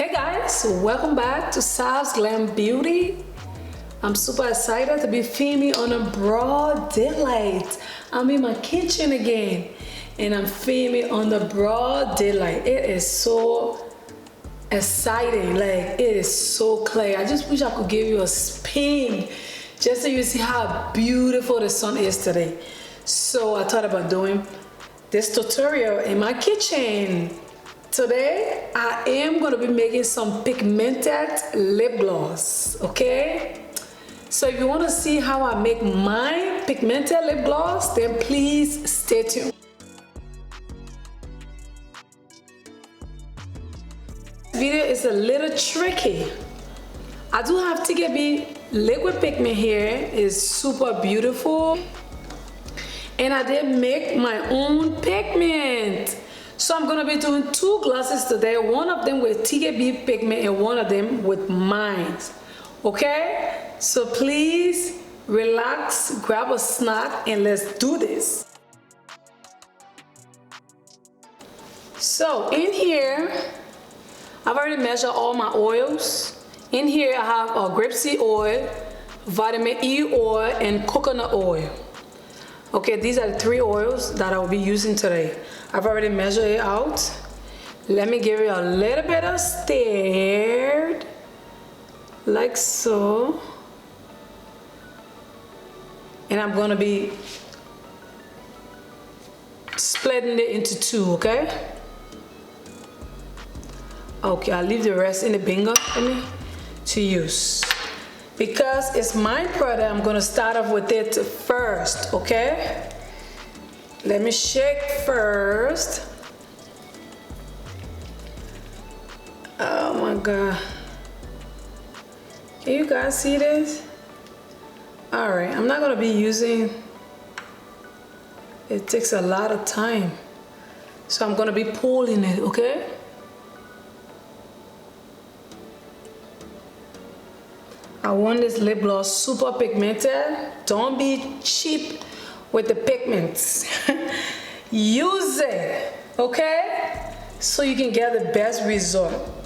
Hey guys, welcome back to Sal's Glam Beauty. I'm super excited to be filming on a broad daylight. I'm in my kitchen again and I'm filming on the broad daylight. It is so exciting, like it is so clear. I just wish I could give you a spin just so you see how beautiful the sun is today. So I thought about doing this tutorial in my kitchen. Today I am going to be making some pigmented lip gloss, okay? So if you want to see how I make my pigmented lip gloss, then please stay tuned. This video is a little tricky. I do have TKB liquid pigment here. It's super beautiful. And I did make my own pigment. So I'm gonna be doing two glosses today, one of them with TKB pigment and one of them with mine, okay? So please relax, grab a snack, and let's do this. So in here, I've already measured all my oils. In here I have a grapeseed oil, vitamin E oil, and coconut oil. Okay, these are the three oils that I will be using today. I've already measured it out. Let me give it a little bit of stir, like so. And I'm gonna be splitting it into two, okay? Okay, I'll leave the rest in the bingo for me to use. Because it's my product, I'm gonna start off with it first, okay? Let me shake first. Oh my God. Can you guys see this? All right, I'm not gonna be using, it takes a lot of time. So I'm gonna be pulling it, okay? I want this lip gloss super pigmented. Don't be cheap with the pigments. Use it, okay? So you can get the best result.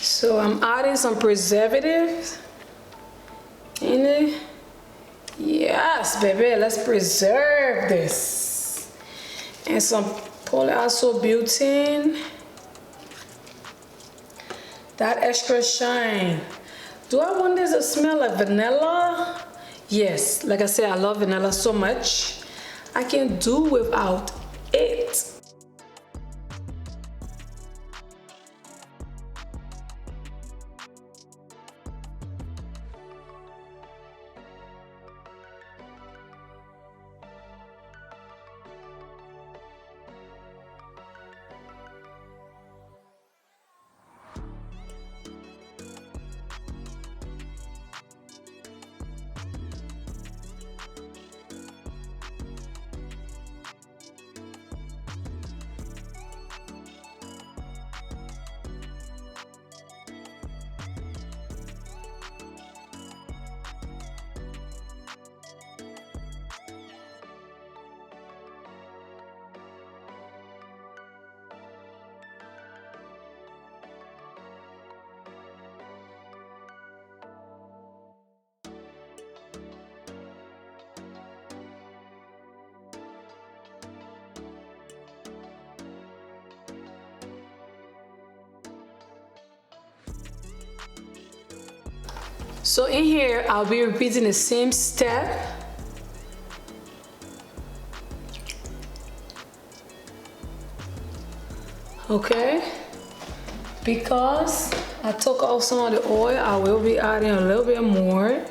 So I'm adding some preservatives in it. Yes, baby, let's preserve this. And some polyisobutene. That extra shine. Do I want this to smell like vanilla? Yes, like I said, I love vanilla so much. I can't do without it. So in here, I'll be repeating the same step. Okay, because I took off some of the oil, I will be adding a little bit more.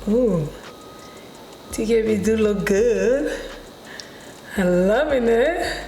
Ooh, TKB do look good. I'm loving it.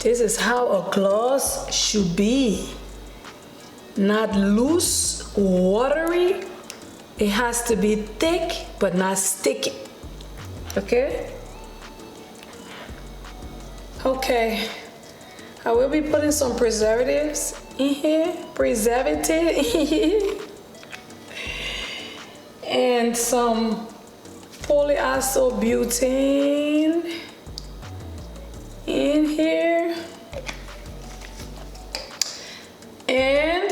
This is how a gloss should be. Not loose, watery. It has to be thick, but not sticky. Okay? Okay. I will be putting some preservatives in here. Preservative. And some polyisobutene in here. And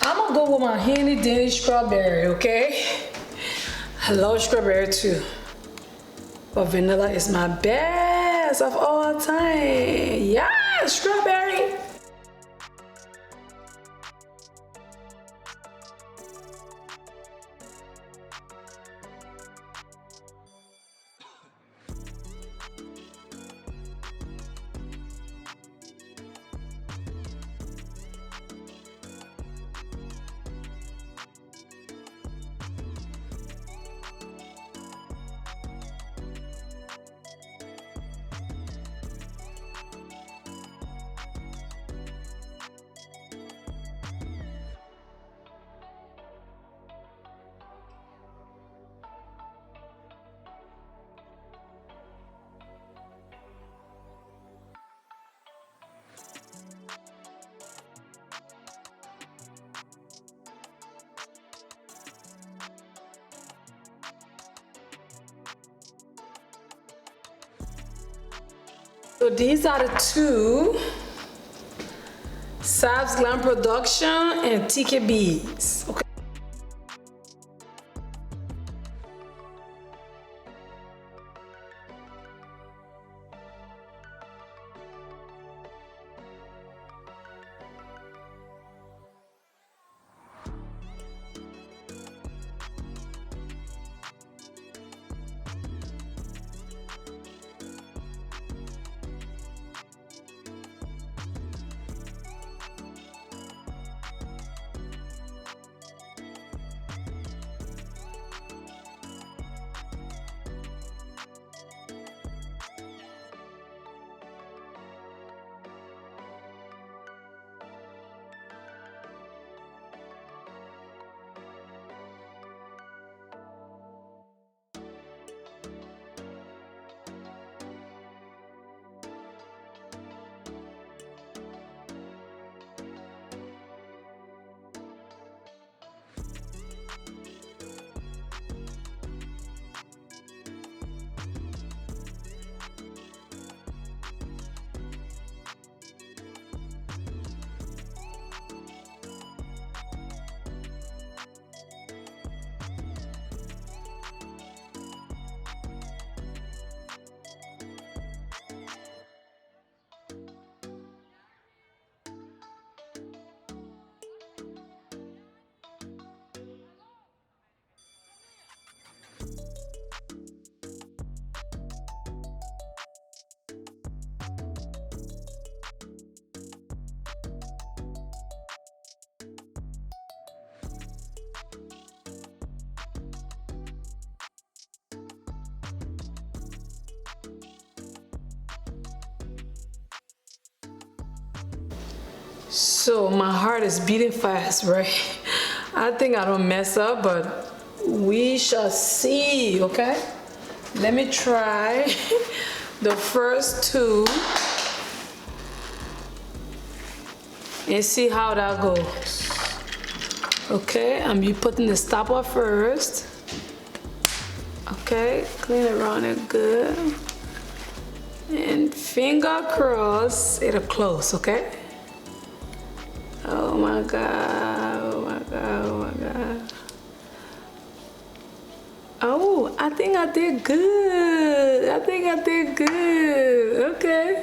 I'm gonna go with my handy dandy strawberry, okay? I love strawberry too. But vanilla is my best of all time. Yeah, strawberry. So these are the two, Sav's Glam Production and TKBs. Okay. So my heart is beating fast, right? I think I don't mess up, but we shall see, okay? Let me try the first two and see how that goes. Okay, I'm putting the stopper first. Okay, clean it around it good. And finger cross, it'll close, okay? Oh my God, oh my God, oh my God. Oh, I think I did good. I think I did good, okay.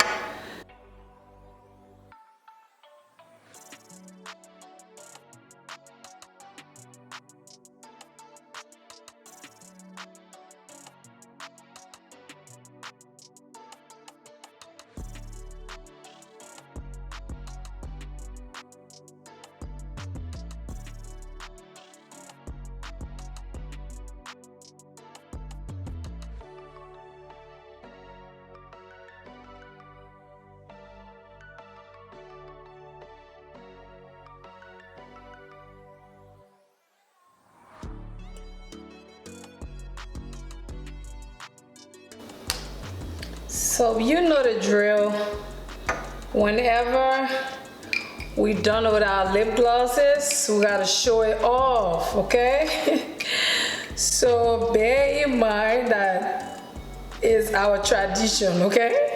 So you know the drill. Whenever we done with our lip glosses, we gotta show it off, okay? So bear in mind that is our tradition, okay?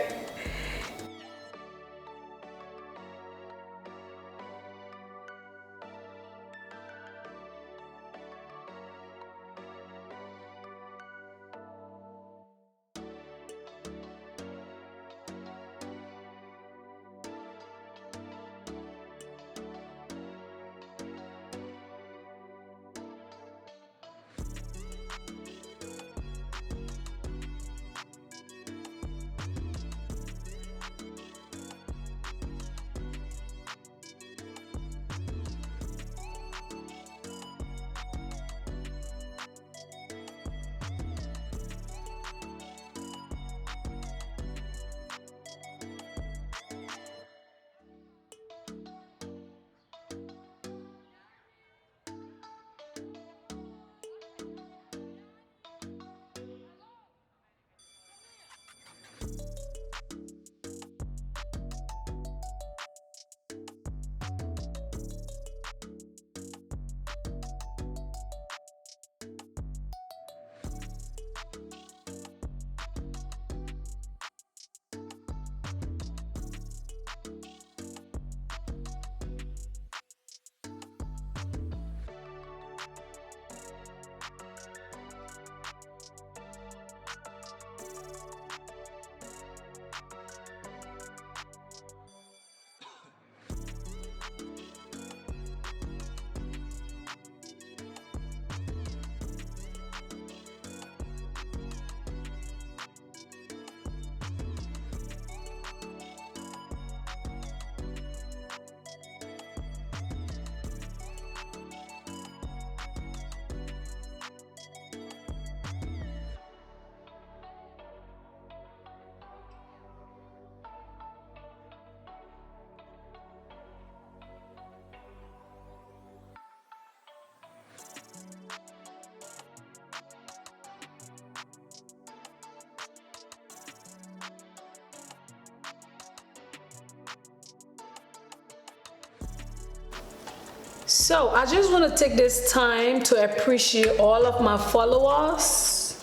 So I just want to take this time to appreciate all of my followers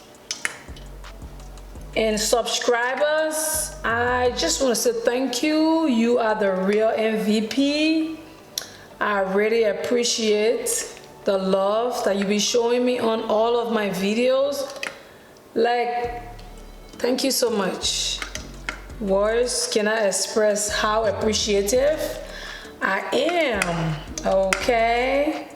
and subscribers. I just want to say thank you. You are the real MVP. I really appreciate the love that you be showing me on all of my videos. Like, thank you so much. Words cannot express how appreciative I am, okay?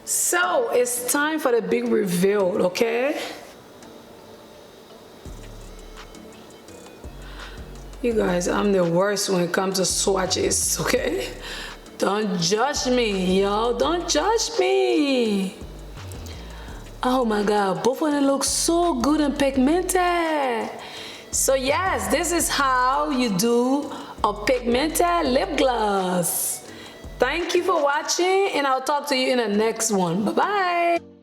So it's time for the big reveal, okay? You guys, I'm the worst when it comes to swatches, okay? Don't judge me, y'all. Don't judge me. Oh my God, both of them look so good and pigmented. So yes, this is how you do a pigmented lip gloss. Thank you for watching, and I'll talk to you in the next one. Bye-bye.